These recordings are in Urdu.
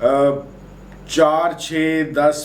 4, 6, 10,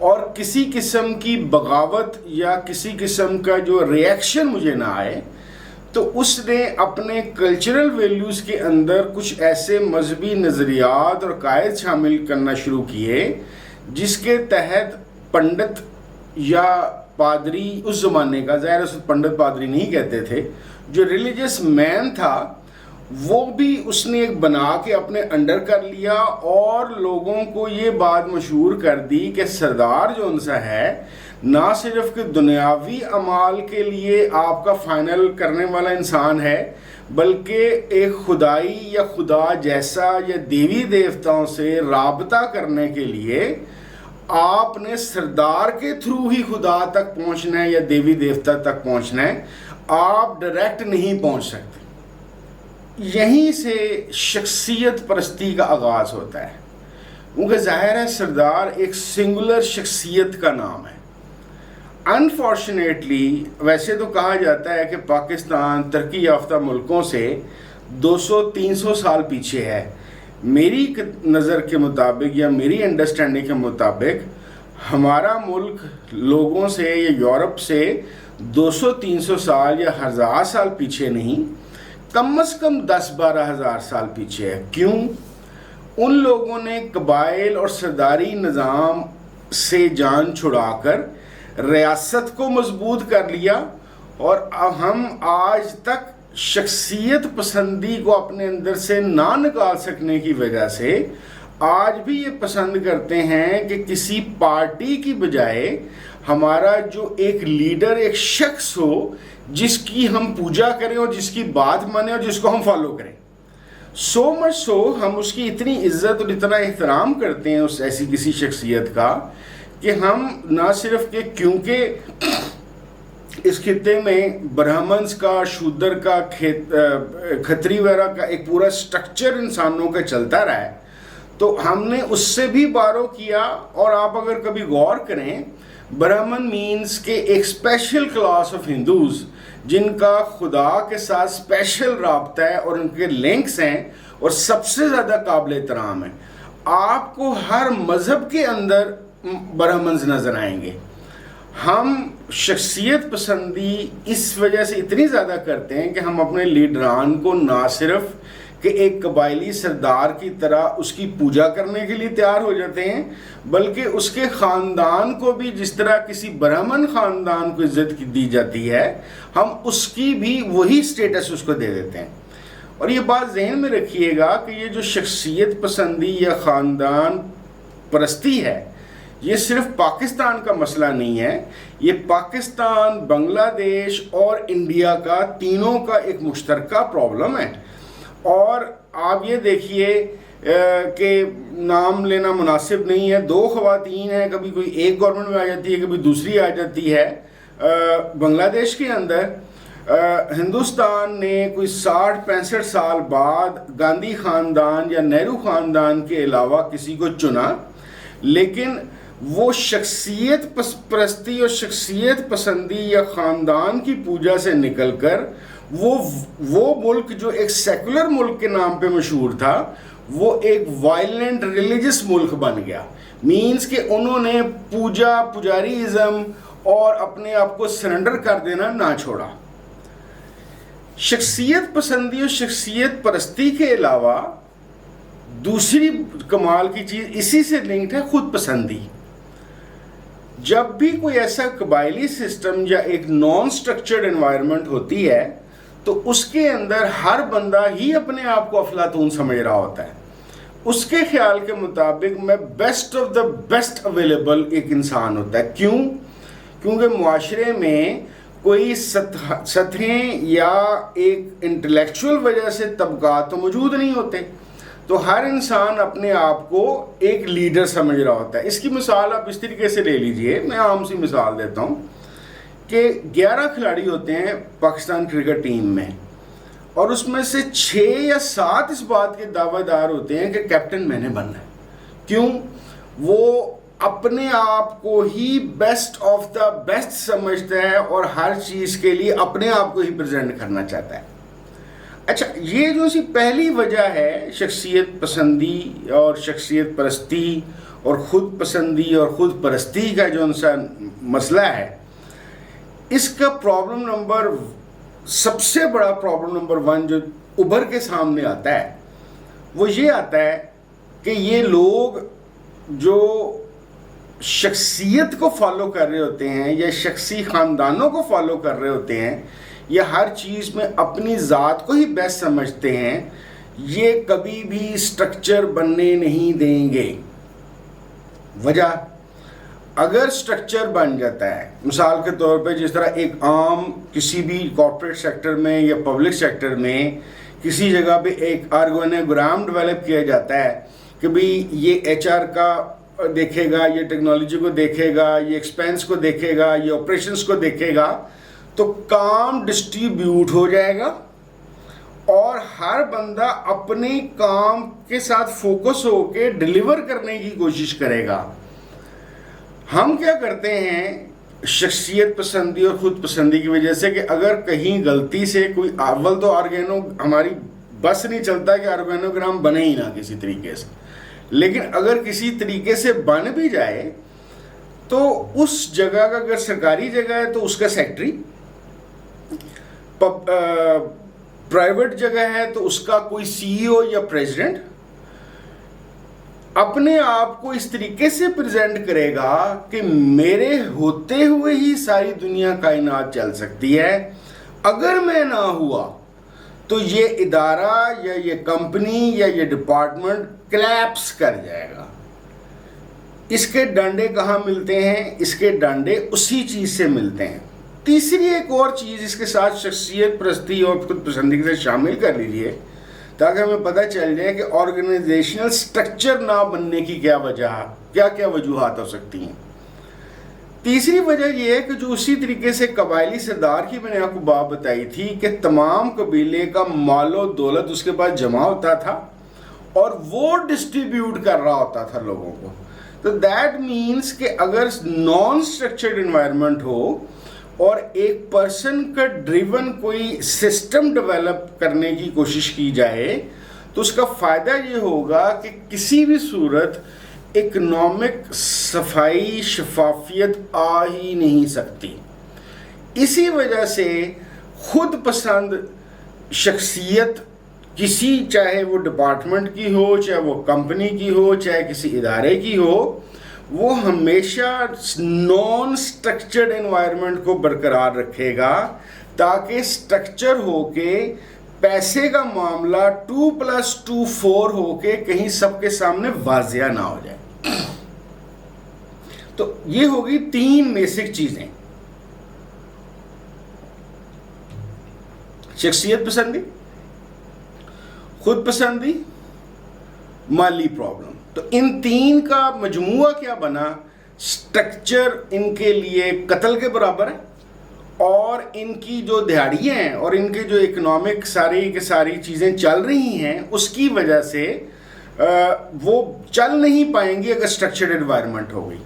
اور کسی قسم کی بغاوت یا کسی قسم کا جو ریئیکشن مجھے نہ آئے، تو اس نے اپنے کلچرل ویلیوز کے اندر کچھ ایسے مذہبی نظریات اور قائد شامل کرنا شروع کیے جس کے تحت پنڈت یا پادری، اس زمانے کا، ظاہر اس پنڈت پادری نہیں کہتے تھے، جو ریلیجس مین تھا وہ بھی اس نے ایک بنا کے اپنے انڈر کر لیا، اور لوگوں کو یہ بات مشہور کر دی کہ سردار جو ان سا ہے نہ صرف کہ دنیاوی اعمال کے لیے آپ کا فائنل کرنے والا انسان ہے، بلکہ ایک خدائی یا خدا جیسا یا دیوی دیوتاؤں سے رابطہ کرنے کے لیے آپ نے سردار کے تھرو ہی خدا تک پہنچنا ہے یا دیوی دیوتا تک پہنچنا ہے، آپ ڈائریکٹ نہیں پہنچ سکتے۔ یہیں سے شخصیت پرستی کا آغاز ہوتا ہے، کیونکہ ظاہر ہے سردار ایک سنگولر شخصیت کا نام ہے۔ انفارچونیٹلی ویسے تو کہا جاتا ہے کہ پاکستان ترقی یافتہ ملکوں سے 200-300 سال پیچھے ہے۔ میری نظر کے مطابق یا میری انڈرسٹینڈنگ کے مطابق ہمارا ملک لوگوں سے یا یورپ سے 200-300 سال یا 1000 سال پیچھے نہیں، کم از کم 10-12 ہزار سال پیچھے ہے۔ کیوں؟ ان لوگوں نے قبائل اور سرداری نظام سے جان چھڑا کر ریاست کو مضبوط کر لیا، اور ہم آج تک شخصیت پسندی کو اپنے اندر سے نہ نکال سکنے کی وجہ سے آج بھی یہ پسند کرتے ہیں کہ کسی پارٹی کی بجائے ہمارا جو ایک لیڈر ایک شخص ہو جس کی ہم پوجا کریں اور جس کی بات مانیں اور جس کو ہم فالو کریں۔ سو مچ سو ہم اس کی اتنی عزت اور اتنا احترام کرتے ہیں اس ایسی کسی شخصیت کا کہ ہم نہ صرف کہ کیونکہ اس خطے میں برہمنز کا، شودر کا، کھتری وغیرہ کا ایک پورا سٹرکچر انسانوں کا چلتا رہا ہے، تو ہم نے اس سے بھی بارو کیا۔ اور آپ اگر کبھی غور کریں، برہمن مینز کہ ایک اسپیشل کلاس آف ہندوز جن کا خدا کے ساتھ اسپیشل رابطہ ہے اور ان کے لنکس ہیں اور سب سے زیادہ قابل احترام ہیں۔ آپ کو ہر مذہب کے اندر برہمنز نظر آئیں گے۔ ہم شخصیت پسندی اس وجہ سے اتنی زیادہ کرتے ہیں کہ ہم اپنے لیڈران کو نہ صرف کہ ایک قبائلی سردار کی طرح اس کی پوجا کرنے کے لیے تیار ہو جاتے ہیں، بلکہ اس کے خاندان کو بھی جس طرح کسی برہمن خاندان کو عزت دی جاتی ہے، ہم اس کی بھی وہی سٹیٹس اس کو دے دیتے ہیں۔ اور یہ بات ذہن میں رکھیے گا کہ یہ جو شخصیت پسندی یا خاندان پرستی ہے، یہ صرف پاکستان کا مسئلہ نہیں ہے، یہ پاکستان، بنگلہ دیش اور انڈیا کا تینوں کا ایک مشترکہ پرابلم ہے۔ اور آپ یہ دیکھیے کہ نام لینا مناسب نہیں ہے، 2 خواتین ہیں، کبھی کوئی ایک گورنمنٹ میں آ جاتی ہے، کبھی دوسری آ جاتی ہے۔ بنگلہ دیش کے اندر ہندوستان نے کوئی 60-65 سال بعد گاندھی خاندان یا نہرو خاندان کے علاوہ کسی کو چنا، لیکن وہ شخصیت پرستی اور شخصیت پسندی یا خاندان کی پوجا سے نکل کر وہ ملک جو ایک سیکولر ملک کے نام پہ مشہور تھا، وہ ایک وائلنٹ ریلیجس ملک بن گیا۔ مینز کہ انہوں نے پجاری ازم اور اپنے آپ کو سرنڈر کر دینا نہ چھوڑا۔ شخصیت پسندی اور شخصیت پرستی کے علاوہ دوسری کمال کی چیز اسی سے لنکڈ ہے خود پسندی۔ جب بھی کوئی ایسا قبائلی سسٹم یا ایک نان سٹرکچرڈ انوائرمنٹ ہوتی ہے تو اس کے اندر ہر بندہ ہی اپنے آپ کو افلاطون سمجھ رہا ہوتا ہے۔ اس کے خیال کے مطابق میں best of the best available ایک انسان ہوتا ہے۔ کیوں؟ کیونکہ معاشرے میں کوئی سطحیں یا ایک انٹلیکچول وجہ سے طبقات تو موجود نہیں ہوتے، تو ہر انسان اپنے آپ کو ایک لیڈر سمجھ رہا ہوتا ہے۔ اس کی مثال آپ اس طریقے سے لے لیجئے، میں عام سی مثال دیتا ہوں کہ 11 کھلاڑی ہوتے ہیں پاکستان کرکٹ ٹیم میں، اور اس میں سے 6 یا 7 اس بات کے دعویٰ دار ہوتے ہیں کہ کیپٹن میں نے بننا ہے۔ کیوں؟ وہ اپنے آپ کو ہی بیسٹ آف دا بیسٹ سمجھتا ہے اور ہر چیز کے لیے اپنے آپ کو ہی پریزنٹ کرنا چاہتا ہے۔ اچھا، یہ جو سی پہلی وجہ ہے شخصیت پسندی اور شخصیت پرستی اور خود پسندی اور خود پرستی کا جو ان سا مسئلہ ہے، اس کا سب سے بڑا پرابلم نمبر 1 جو ابھر کے سامنے آتا ہے وہ یہ آتا ہے کہ یہ لوگ جو شخصیت کو فالو کر رہے ہوتے ہیں یا شخصی خاندانوں کو فالو کر رہے ہوتے ہیں یا ہر چیز میں اپنی ذات کو ہی بیسٹ سمجھتے ہیں، یہ کبھی بھی سٹرکچر بننے نہیں دیں گے۔ وجہ، اگر سٹرکچر بن جاتا ہے، مثال کے طور پہ جس طرح ایک عام کسی بھی کارپوریٹ سیکٹر میں یا پبلک سیکٹر میں کسی جگہ پہ ایک آرگنوگرام ڈیولپ کیا جاتا ہے کہ بھئی یہ ایچ آر کا دیکھے گا، یہ ٹیکنالوجی کو دیکھے گا، یہ ایکسپینس کو دیکھے گا، یہ آپریشنز کو دیکھے گا، تو کام ڈسٹریبیوٹ ہو جائے گا اور ہر بندہ اپنے کام کے ساتھ فوکس ہو کے ڈیلیور کرنے کی کوشش کرے گا۔ ہم کیا کرتے ہیں شخصیت پسندی اور خود پسندی کی وجہ سے کہ اگر کہیں غلطی سے کوئی اول تو ہماری بس نہیں چلتا کہ آرگینوگرام بنے ہی نہ کسی طریقے سے، لیکن اگر کسی طریقے سے بن بھی جائے تو اس جگہ کا، اگر سرکاری جگہ ہے تو اس کا سیکٹری، پرائیویٹ جگہ ہے تو اس کا کوئی سی ای او یا پریزیڈنٹ اپنے آپ کو اس طریقے سے پریزنٹ کرے گا کہ میرے ہوتے ہوئے ہی ساری دنیا کائنات چل سکتی ہے، اگر میں نہ ہوا تو یہ ادارہ یا یہ کمپنی یا یہ ڈپارٹمنٹ کلیپس کر جائے گا۔ اس کے ڈنڈے کہاں ملتے ہیں؟ اس کے ڈنڈے اسی چیز سے ملتے ہیں۔ تیسری ایک اور چیز اس کے ساتھ شخصیت پرستی اور خود پسندی کے ساتھ شامل کر لیجیے تاکہ ہمیں پتہ چل جائے کہ آرگنائزیشنل سٹرکچر نہ بننے کی کیا وجوہات ہو سکتی ہیں۔ تیسری وجہ یہ ہے کہ جو اسی طریقے سے قبائلی سردار کی میں نے آپ کو بات بتائی تھی کہ تمام قبیلے کا مال و دولت اس کے پاس جمع ہوتا تھا اور وہ ڈسٹریبیوٹ کر رہا ہوتا تھا لوگوں کو، تو دیٹ مینس کہ اگر نان اسٹرکچرڈ انوائرمنٹ ہو اور ایک پرسن کا ڈریون کوئی سسٹم ڈیولپ کرنے کی کوشش کی جائے تو اس کا فائدہ یہ ہوگا کہ کسی بھی صورت اکنامک صفائی شفافیت آ ہی نہیں سکتی۔ اسی وجہ سے خود پسند شخصیت کسی، چاہے وہ ڈپارٹمنٹ کی ہو، چاہے وہ کمپنی کی ہو، چاہے کسی ادارے کی ہو، وہ ہمیشہ نان سٹرکچرڈ انوائرمنٹ کو برقرار رکھے گا تاکہ سٹرکچر ہو کے پیسے کا معاملہ 2+2 4 ہو کے کہیں سب کے سامنے واضح نہ ہو جائے۔ تو یہ ہوگی 3 بیسک چیزیں: شخصیت پسندی، خود پسندی، مالی پرابلم۔ تو ان 3 کا مجموعہ کیا بنا؟ سٹرکچر ان کے لیے قتل کے برابر ہے، اور ان کی جو دہاڑیاں ہیں اور ان کے جو اکنامک ساری کی ساری چیزیں چل رہی ہیں اس کی وجہ سے وہ چل نہیں پائیں گی اگر سٹرکچرڈ انوائرمنٹ ہو گئی۔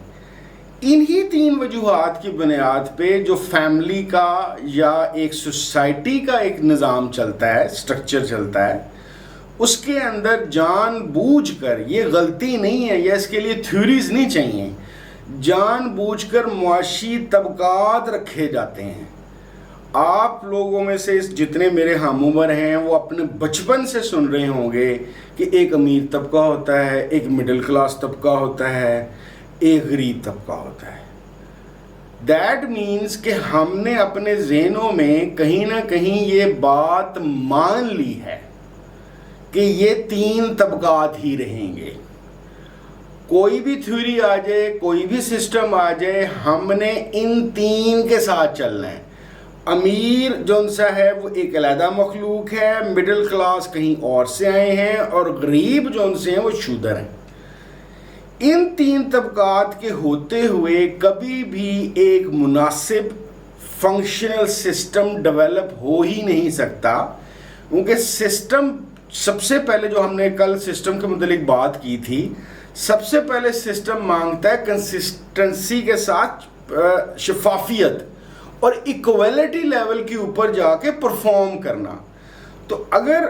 انہی 3 وجوہات کی بنیاد پہ جو فیملی کا یا ایک سوسائٹی کا ایک نظام چلتا ہے، سٹرکچر چلتا ہے، اس کے اندر جان بوجھ کر، یہ غلطی نہیں ہے یا اس کے لیے تھیوریز نہیں چاہیے، جان بوجھ کر معاشی طبقات رکھے جاتے ہیں۔ آپ لوگوں میں سے جتنے میرے ہم عمر ہیں وہ اپنے بچپن سے سن رہے ہوں گے کہ ایک امیر طبقہ ہوتا ہے، ایک مڈل کلاس طبقہ ہوتا ہے، ایک غریب طبقہ ہوتا ہے۔ دیٹ مینس کہ ہم نے اپنے ذہنوں میں کہیں نہ کہیں یہ بات مان لی ہے کہ یہ 3 طبقات ہی رہیں گے۔ کوئی بھی تھیوری آ جائے، کوئی بھی سسٹم آ جائے، ہم نے ان 3 کے ساتھ چلنا ہے۔ امیر جون سا ہے وہ ایک علیحدہ مخلوق ہے، مڈل کلاس کہیں اور سے آئے ہیں، اور غریب جون سے ہیں وہ شودر ہیں۔ ان 3 طبقات کے ہوتے ہوئے کبھی بھی ایک مناسب فنکشنل سسٹم ڈیولپ ہو ہی نہیں سکتا، کیونکہ سسٹم سب سے پہلے، جو ہم نے کل سسٹم کے متعلق بات کی تھی، سب سے پہلے سسٹم مانگتا ہے کنسسٹنسی کے ساتھ شفافیت اور ایکویلٹی لیول کے اوپر جا کے پرفارم کرنا۔ تو اگر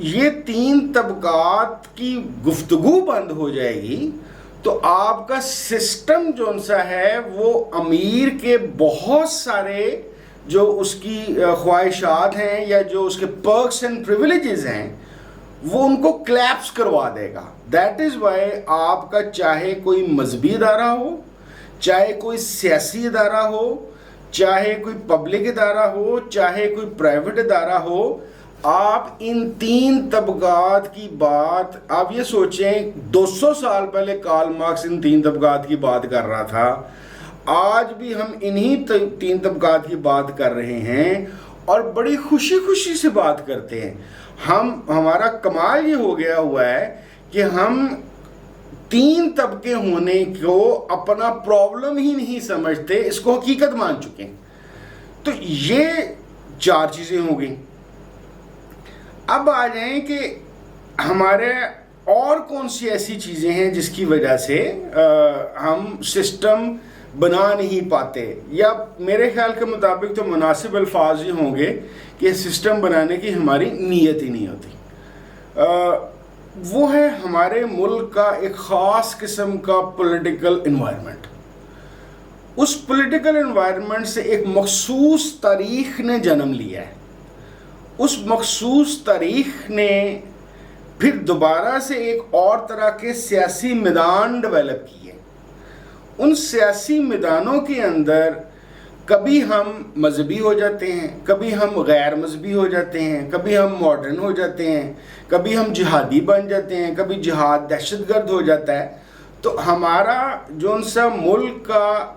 یہ 3 طبقات کی گفتگو بند ہو جائے گی تو آپ کا سسٹم جو سا ہے وہ امیر کے بہت سارے جو اس کی خواہشات ہیں یا جو اس کے پرکس اینڈ پریویلیجز ہیں وہ ان کو کلیپس کروا دے گا. دیٹ از وائی آپ کا چاہے کوئی مذہبی ادارہ ہو, چاہے کوئی سیاسی ادارہ ہو, چاہے کوئی پبلک ادارہ ہو, چاہے کوئی پرائیویٹ ادارہ ہو, آپ ان تین طبقات کی بات آپ یہ سوچیں 200 سال پہلے کارل مارکس ان تین طبقات کی بات کر رہا تھا, آج بھی ہم انہی تین طبقات کی بات کر رہے ہیں اور بڑی خوشی خوشی سے بات کرتے ہیں. ہمارا کمال یہ ہو گیا ہوا ہے کہ ہم تین طبقے ہونے کو اپنا پرابلم ہی نہیں سمجھتے, اس کو حقیقت مان چکے ہیں. تو یہ چار چیزیں ہو گئیں. اب آ جائیں کہ ہمارے اور کون سی ایسی چیزیں ہیں جس کی وجہ سے ہم سسٹم بنا نہیں پاتے, یا میرے خیال کے مطابق تو مناسب الفاظ یہ ہوں گے کہ سسٹم بنانے کی ہماری نیت ہی نہیں ہوتی. وہ ہے ہمارے ملک کا ایک خاص قسم کا پولیٹیکل انوائرمنٹ. اس پولیٹیکل انوائرمنٹ سے ایک مخصوص تاریخ نے جنم لیا ہے. اس مخصوص تاریخ نے پھر دوبارہ سے ایک اور طرح کے سیاسی میدان ڈیولپ کیے. ان سیاسی میدانوں کے اندر کبھی ہم مذہبی ہو جاتے ہیں, کبھی ہم غیر مذہبی ہو جاتے ہیں, کبھی ہم ماڈرن ہو جاتے ہیں, کبھی ہم جہادی بن جاتے ہیں, کبھی جہاد دہشت گرد ہو جاتا ہے. تو ہمارا جو سا ملک کا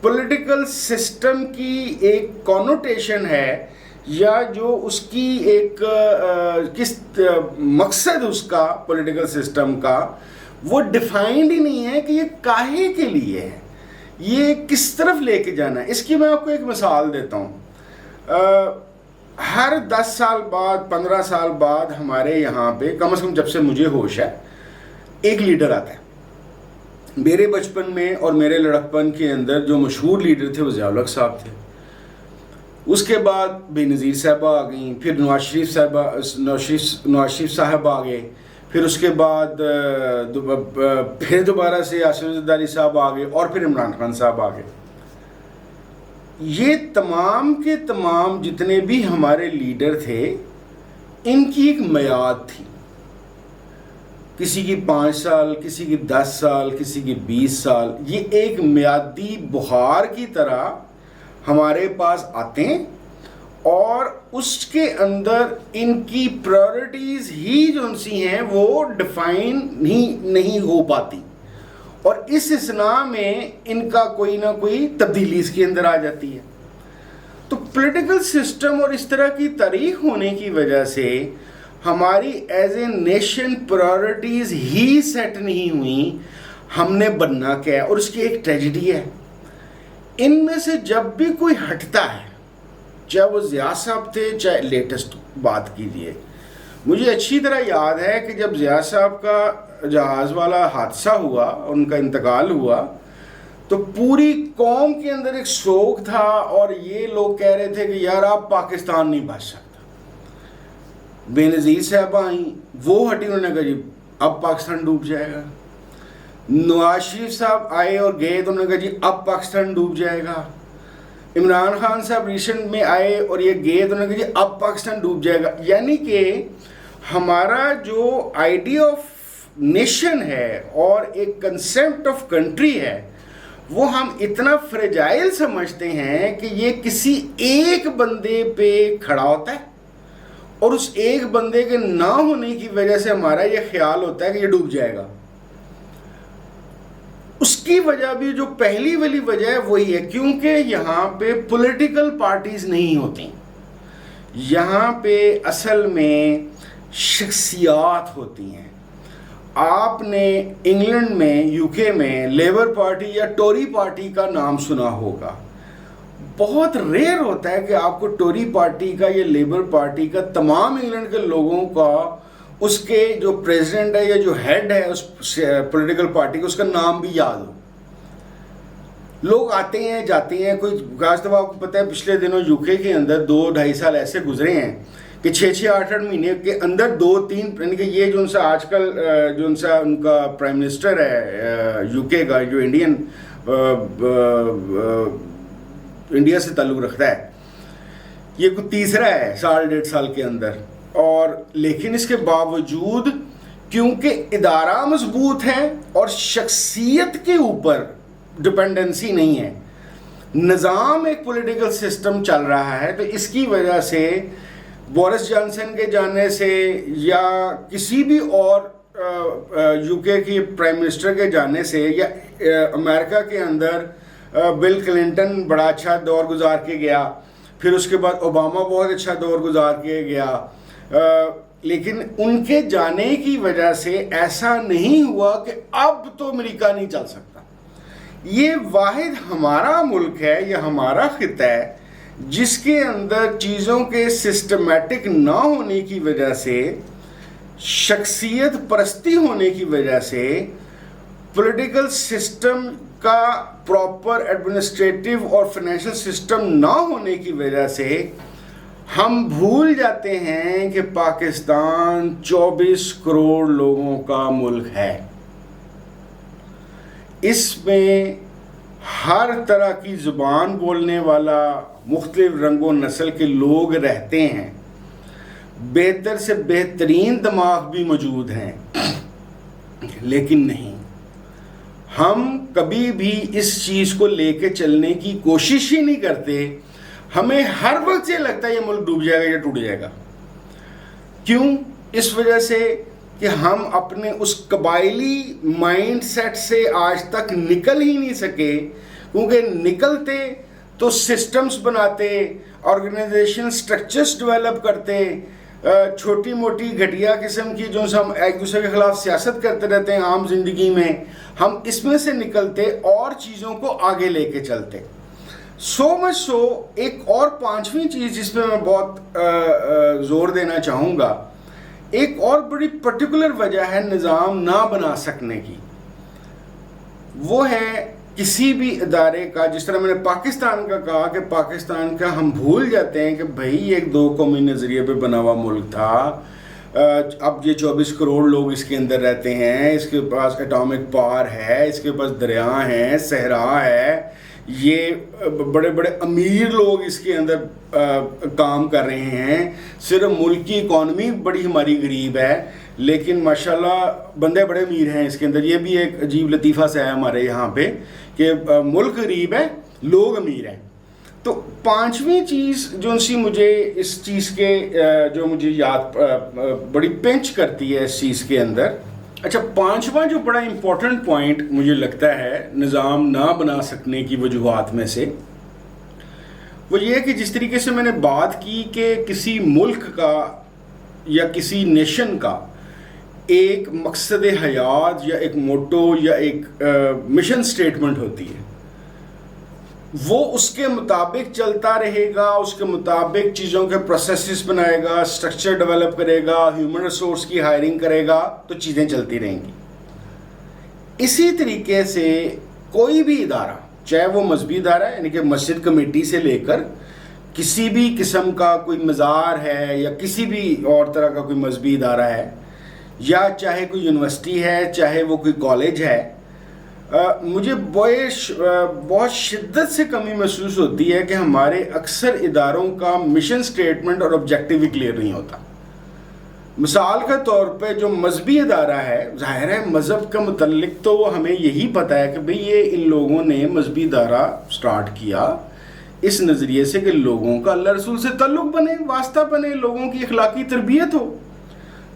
پولیٹیکل سسٹم کی ایک کونوٹیشن ہے, یا جو اس کی ایک کس مقصد اس کا پولیٹیکل سسٹم کا وہ ڈیفائنڈ ہی نہیں ہے کہ یہ کاہے کے لیے ہے, یہ کس طرف لے کے جانا ہے. اس کی میں آپ کو ایک مثال دیتا ہوں. ہر 10 سال بعد 15 سال بعد ہمارے یہاں پہ کم از کم جب سے مجھے ہوش ہے ایک لیڈر آتا ہے. میرے بچپن میں اور میرے لڑکپن کے اندر جو مشہور لیڈر تھے وہ ضیاء الحق صاحب تھے. اس کے بعد بے نظیر صاحبہ آ گئیں, پھر نواز شریف صاحب آ گئے, پھر اس کے بعد پھر دوبارہ سے آصف زرداری صاحب آ گئے, اور پھر عمران خان صاحب آ گئے. یہ تمام کے تمام جتنے بھی ہمارے لیڈر تھے ان کی ایک میعاد تھی. کسی کی 5 سال, کسی کی 10 سال, کسی کی 20 سال. یہ ایک میعادی بخار کی طرح ہمارے پاس آتے ہیں اور اس کے اندر ان کی پرائورٹیز ہی جو سی ہیں وہ ڈیفائن ہی نہیں ہو پاتی, اور اس اثناء میں ان کا کوئی نہ کوئی تبدیلی اس کے اندر آ جاتی ہے. تو پولیٹیکل سسٹم اور اس طرح کی تاریخ ہونے کی وجہ سے ہماری ایز اے نیشن پرائورٹیز ہی سیٹ نہیں ہوئیں. ہم نے بننا کیا ہے, اور اس کی ایک ٹریجڈی ہے. ان میں سے جب بھی کوئی ہٹتا ہے, چاہے وہ ضیاء صاحب تھے, چاہے لیٹسٹ بات کیجیے, مجھے اچھی طرح یاد ہے کہ جب ضیاء صاحب کا جہاز والا حادثہ ہوا, ان کا انتقال ہوا, تو پوری قوم کے اندر ایک سوگ تھا, اور یہ لوگ کہہ رہے تھے کہ یار آپ پاکستان نہیں بچ سکتا. بے نظیر صاحبہ آئیں, وہ ہٹی, انہوں نے کہا جی اب پاکستان ڈوب جائے گا. نواز شریف صاحب آئے اور گئے تو انہوں نے کہا جی اب پاکستان ڈوب جائے گا. عمران خان صاحب ریسنٹ میں آئے اور یہ گئے تو انہوں نے کہا جی اب پاکستان ڈوب جائے گا. یعنی کہ ہمارا جو آئیڈیا آف نیشن ہے اور ایک کنسیپٹ آف کنٹری ہے وہ ہم اتنا فریجائل سمجھتے ہیں کہ یہ کسی ایک بندے پہ کھڑا ہوتا ہے, اور اس ایک بندے کے نہ ہونے کی وجہ سے ہمارا یہ خیال ہوتا ہے کہ یہ ڈوب جائے گا. اس کی وجہ بھی جو پہلی والی وجہ ہے وہی ہے کیونکہ یہاں پہ پولیٹیکل پارٹیز نہیں ہوتی. یہاں پہ اصل میں شخصیات ہوتی ہیں. آپ نے انگلینڈ میں, یو کے میں لیبر پارٹی یا ٹوری پارٹی کا نام سنا ہوگا. بہت ریئر ہوتا ہے کہ آپ کو ٹوری پارٹی کا یا لیبر پارٹی کا تمام انگلینڈ کے لوگوں کا اس کے جو پریزیڈنٹ ہے یا جو ہیڈ ہے اس پولیٹیکل پارٹی کا اس کا نام بھی یاد ہو. لوگ آتے ہیں جاتے ہیں. کوئی خاص طور آپ کو پتہ ہے پچھلے دنوں یو کے اندر 2-2.5 سال ایسے گزرے ہیں کہ 6-8 مہینے کے اندر 2-3 یعنی کہ یہ جو سا آج کل جو سا ان کا پرائم منسٹر ہے یو کے کا جو انڈیا سے تعلق رکھتا ہے، یہ کوئی تیسرا ہے 1.5 سال کے اندر. اور لیکن اس کے باوجود کیونکہ ادارہ مضبوط ہے اور شخصیت کے اوپر ڈپینڈنسی نہیں ہے، نظام ایک پولیٹیکل سسٹم چل رہا ہے، تو اس کی وجہ سے بورس جانسن کے جانے سے یا کسی بھی اور یو کے کی پرائم منسٹر کے جانے سے یا امریکہ کے اندر بل کلنٹن بڑا اچھا دور گزار کے گیا، پھر اس کے بعد اوباما بہت اچھا دور گزار کے گیا، لیکن ان کے جانے کی وجہ سے ایسا نہیں ہوا کہ اب تو امریکہ نہیں چل سکتا. یہ واحد ہمارا ملک ہے یا ہمارا خطہ ہے جس کے اندر چیزوں کے سسٹمیٹک نہ ہونے کی وجہ سے، شخصیت پرستی ہونے کی وجہ سے، پولیٹیکل سسٹم کا پراپر ایڈمنسٹریٹو اور فائنینشیل سسٹم نہ ہونے کی وجہ سے ہم بھول جاتے ہیں کہ پاکستان 24 کروڑ لوگوں کا ملک ہے. اس میں ہر طرح کی زبان بولنے والا، مختلف رنگ و نسل کے لوگ رہتے ہیں، بہتر سے بہترین دماغ بھی موجود ہیں، لیکن نہیں، ہم کبھی بھی اس چیز کو لے کے چلنے کی کوشش ہی نہیں کرتے. ہمیں ہر وقت یہ لگتا ہے یہ ملک ڈوب جائے گا یا ٹوٹ جائے گا. کیوں؟ اس وجہ سے کہ ہم اپنے اس قبائلی مائنڈ سیٹ سے آج تک نکل ہی نہیں سکے، کیونکہ نکلتے تو سسٹمز بناتے، آرگنائزیشن سٹرکچرز ڈیولپ کرتے، چھوٹی موٹی گھٹیا قسم کی جو ہم ایک دوسرے کے خلاف سیاست کرتے رہتے ہیں عام زندگی میں، ہم اس میں سے نکلتے اور چیزوں کو آگے لے کے چلتے. سو مچ سو ایک اور 5ویں چیز جس پہ میں بہت زور دینا چاہوں گا، ایک اور بڑی پرٹیکولر وجہ ہے نظام نہ بنا سکنے کی، وہ ہے کسی بھی ادارے کا، جس طرح میں نے پاکستان کا کہا کہ پاکستان کا ہم بھول جاتے ہیں کہ بھائی ایک 2 قومی نظریے پہ بنا ہوا ملک تھا، اب یہ 24 کروڑ لوگ اس کے اندر رہتے ہیں، اس کے پاس ایٹامک پاور ہے، اس کے پاس دریا ہیں، صحرا ہے، یہ بڑے بڑے امیر لوگ اس کے اندر کام کر رہے ہیں، صرف ملک کی اکانومی بڑی ہماری غریب ہے لیکن ماشاءاللہ بندے بڑے امیر ہیں اس کے اندر. یہ بھی ایک عجیب لطیفہ سے ہے ہمارے یہاں پہ کہ ملک غریب ہے، لوگ امیر ہیں. تو 5ویں چیز جو سی مجھے اس چیز کے جو مجھے یاد بڑی پنچ کرتی ہے اس چیز کے اندر، اچھا 5واں جو بڑا امپورٹنٹ پوائنٹ مجھے لگتا ہے نظام نہ بنا سکنے کی وجوہات میں سے، وہ یہ ہے کہ جس طریقے سے میں نے بات کی کہ کسی ملک کا یا کسی نیشن کا ایک مقصد حیات یا ایک موٹو یا ایک مشن سٹیٹمنٹ ہوتی ہے، وہ اس کے مطابق چلتا رہے گا، اس کے مطابق چیزوں کے پروسیسز بنائے گا، سٹرکچر ڈیولپ کرے گا، ہیومن ریسورس کی ہائرنگ کرے گا، تو چیزیں چلتی رہیں گی. اسی طریقے سے کوئی بھی ادارہ، چاہے وہ مذہبی ادارہ ہے یعنی کہ مسجد کمیٹی سے لے کر کسی بھی قسم کا کوئی مزار ہے یا کسی بھی اور طرح کا کوئی مذہبی ادارہ ہے، یا چاہے کوئی یونیورسٹی ہے، چاہے وہ کوئی کالج ہے، مجھے بہت شدت سے کمی محسوس ہوتی ہے کہ ہمارے اکثر اداروں کا مشن سٹیٹمنٹ اور آبجیکٹیو بھی کلیئر نہیں ہوتا. مثال کے طور پہ جو مذہبی ادارہ ہے، ظاہر ہے مذہب کا متعلق تو ہمیں یہی پتہ ہے کہ بھئی یہ ان لوگوں نے مذہبی ادارہ سٹارٹ کیا اس نظریے سے کہ لوگوں کا اللہ رسول سے تعلق بنے، واسطہ بنے، لوگوں کی اخلاقی تربیت ہو.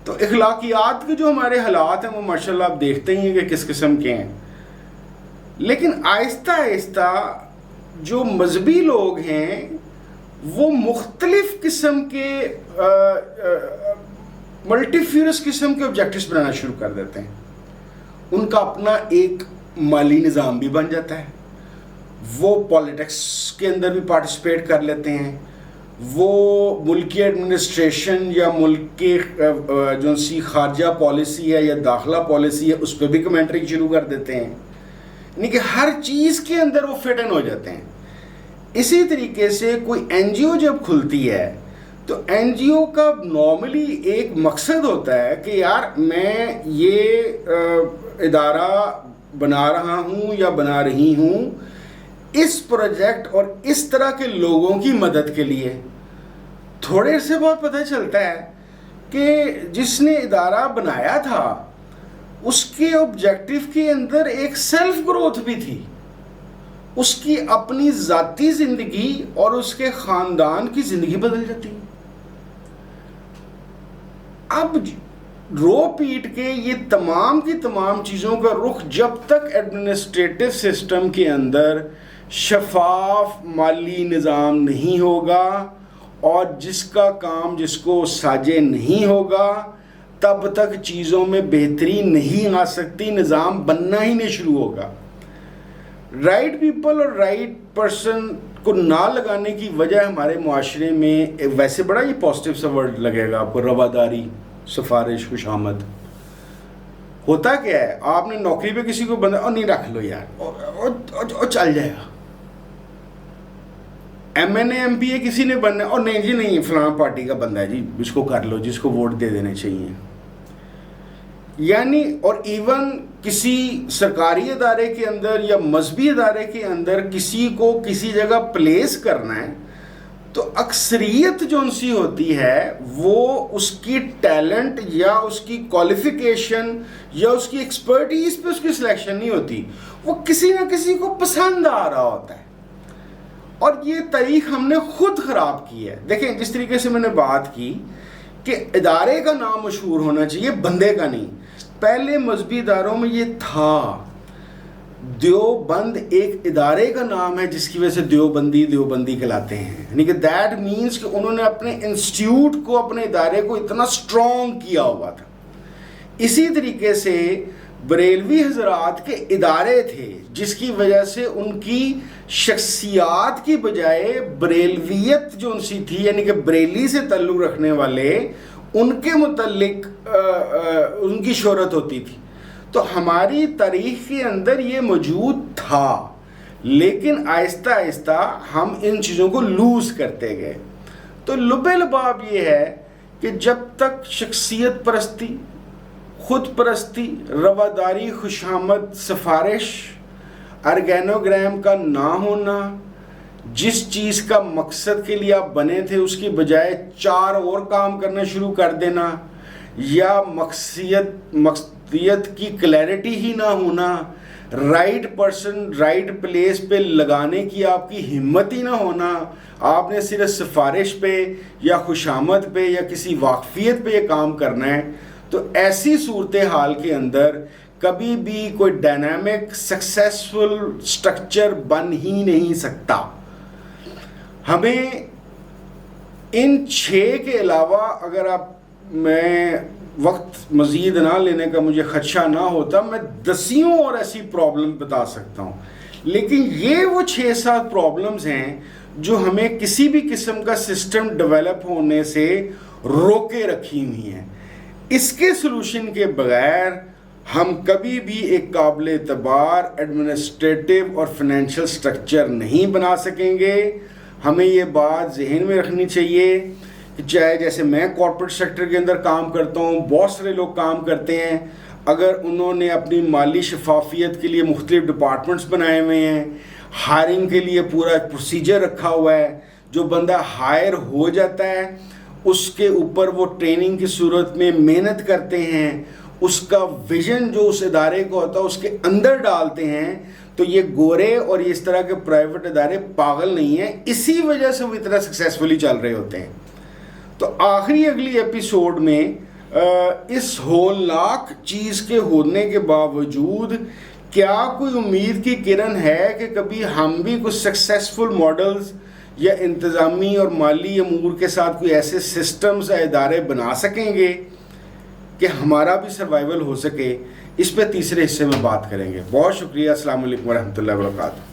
تو اخلاقیات کے جو ہمارے حالات ہیں وہ ماشاءاللہ آپ دیکھتے ہی ہیں کہ کس قسم کے ہیں. لیکن آہستہ آہستہ جو مذہبی لوگ ہیں وہ مختلف قسم کے ملٹی فیورس قسم کے آبجیکٹیوز بنانا شروع کر دیتے ہیں. ان کا اپنا ایک مالی نظام بھی بن جاتا ہے، وہ پالیٹکس کے اندر بھی پارٹیسپیٹ کر لیتے ہیں، وہ ملکی ایڈمنسٹریشن یا ملک کے جو سی خارجہ پالیسی ہے یا داخلہ پالیسی ہے اس پہ بھی کمنٹری شروع کر دیتے ہیں. یعنی کہ ہر چیز کے اندر وہ فٹ ان ہو جاتے ہیں. اسی طریقے سے کوئی این جی او جب کھلتی ہے تو این جی او کا نارملی ایک مقصد ہوتا ہے کہ یار میں یہ ادارہ بنا رہا ہوں یا بنا رہی ہوں اس پروجیکٹ اور اس طرح کے لوگوں کی مدد کے لیے. تھوڑے سے بہت پتہ چلتا ہے کہ جس نے ادارہ بنایا تھا اس کے آبجیکٹو کے اندر ایک سیلف گروتھ بھی تھی, اس کی اپنی ذاتی زندگی اور اس کے خاندان کی زندگی بدل جاتی. اب رو پیٹ کے یہ تمام کی تمام چیزوں کا رخ جب تک ایڈمنسٹریٹو سسٹم کے اندر شفاف مالی نظام نہیں ہوگا اور جس کا کام جس کو ساجے نہیں ہوگا تب تک چیزوں میں بہتری نہیں آ سکتی, نظام بننا ہی نہیں شروع ہوگا. رائٹ پیپل اور رائٹ پرسن کو نہ لگانے کی وجہ ہمارے معاشرے میں ویسے بڑا یہ پازیٹیو سا ورڈ لگے گا آپ کو, رواداری, سفارش, خوشامد. ہوتا کیا ہے, آپ نے نوکری پہ کسی کو بندہ اور نہیں رکھ لو یار اور چل جائے گا. M N A M P A کسی نے بننا اور نہیں جی نہیں فلاں پارٹی کا بندہ ہے جی اس کو کر لو, جس کو ووٹ دے دینے چاہیے. یعنی اور ایون کسی سرکاری ادارے کے اندر یا مذہبی ادارے کے اندر کسی کو کسی جگہ پلیس کرنا ہے تو اکثریت جو سی ہوتی ہے وہ اس کی ٹیلنٹ یا اس کی کوالیفیکیشن یا اس کی ایکسپرٹیز پہ اس کی سلیکشن نہیں ہوتی, وہ کسی نہ کسی کو پسند آ رہا ہوتا ہے. اور یہ تاریخ ہم نے خود خراب کی ہے. دیکھیں جس طریقے سے میں نے بات کی کہ ادارے کا نام مشہور ہونا چاہیے, بندے کا نہیں. پہلے مذہبی اداروں میں یہ تھا. دیوبند ایک ادارے کا نام ہے جس کی وجہ سے دیوبندی کہلاتے ہیں, یعنی کہ دیٹ مینس کہ انہوں نے اپنے انسٹیٹیوٹ کو, اپنے ادارے کو اتنا اسٹرانگ کیا ہوا تھا. اسی طریقے سے بریلوی حضرات کے ادارے تھے جس کی وجہ سے ان کی شخصیات کی بجائے بریلویت جو ان سی تھی, یعنی کہ بریلی سے تعلق رکھنے والے, ان کے متعلق ان کی شہرت ہوتی تھی. تو ہماری تاریخ کے اندر یہ موجود تھا, لیکن آہستہ آہستہ ہم ان چیزوں کو لوز کرتے گئے. تو لب لباب یہ ہے کہ جب تک شخصیت پرستی, خود پرستی, رواداری, خوشامد, سفارش, آرگینوگرام کا نہ ہونا, جس چیز کا مقصد کے لیے آپ بنے تھے اس کی بجائے 4 اور کام کرنا شروع کر دینا, یا مقصدیت کی کلیئرٹی ہی نہ ہونا, رائٹ پرسن رائٹ پلیس پہ لگانے کی آپ کی ہمت ہی نہ ہونا, آپ نے صرف سفارش پہ یا خوشامد پہ یا کسی واقفیت پہ یہ کام کرنا ہے. تو ایسی صورتحال کے اندر کبھی بھی کوئی ڈائنامک سکسیسفل سٹرکچر بن ہی نہیں سکتا. ہمیں ان 6 کے علاوہ, اگر آپ میں وقت مزید نہ لینے کا مجھے خدشہ نہ ہوتا, میں 10 اور ایسی پرابلم بتا سکتا ہوں. لیکن یہ وہ 6-7 پرابلمز ہیں جو ہمیں کسی بھی قسم کا سسٹم ڈیولپ ہونے سے روکے رکھی ہوئی ہیں. اس کے سلوشن کے بغیر ہم کبھی بھی ایک قابل اعتبار ایڈمنسٹریٹو اور فنینشل سٹرکچر نہیں بنا سکیں گے. ہمیں یہ بات ذہن میں رکھنی چاہیے کہ چاہے جیسے میں کارپوریٹ سیکٹر کے اندر کام کرتا ہوں, بہت سارے لوگ کام کرتے ہیں, اگر انہوں نے اپنی مالی شفافیت کے لیے مختلف ڈپارٹمنٹس بنائے ہوئے ہیں, ہائرنگ کے لیے پورا پروسیجر رکھا ہوا ہے, جو بندہ ہائر ہو جاتا ہے اس کے اوپر وہ ٹریننگ کی صورت میں محنت کرتے ہیں, اس کا ویژن جو اس ادارے کو ہوتا ہے اس کے اندر ڈالتے ہیں, تو یہ گورے اور اس طرح کے پرائیویٹ ادارے پاگل نہیں ہیں, اسی وجہ سے وہ اتنا سکسیسفلی چل رہے ہوتے ہیں. تو آخری اگلی ایپیسوڈ میں اس ہولناک چیز کے ہونے کے باوجود کیا کوئی امید کی کرن ہے کہ کبھی ہم بھی کچھ سکسیسفل ماڈلز یا انتظامی اور مالی امور کے ساتھ کوئی ایسے سسٹمز یا ادارے بنا سکیں گے کہ ہمارا بھی سروائیول ہو سکے. اس پہ تیسرے حصے میں بات کریں گے. بہت شکریہ. السلام علیکم ورحمۃ اللہ وبرکاتہ.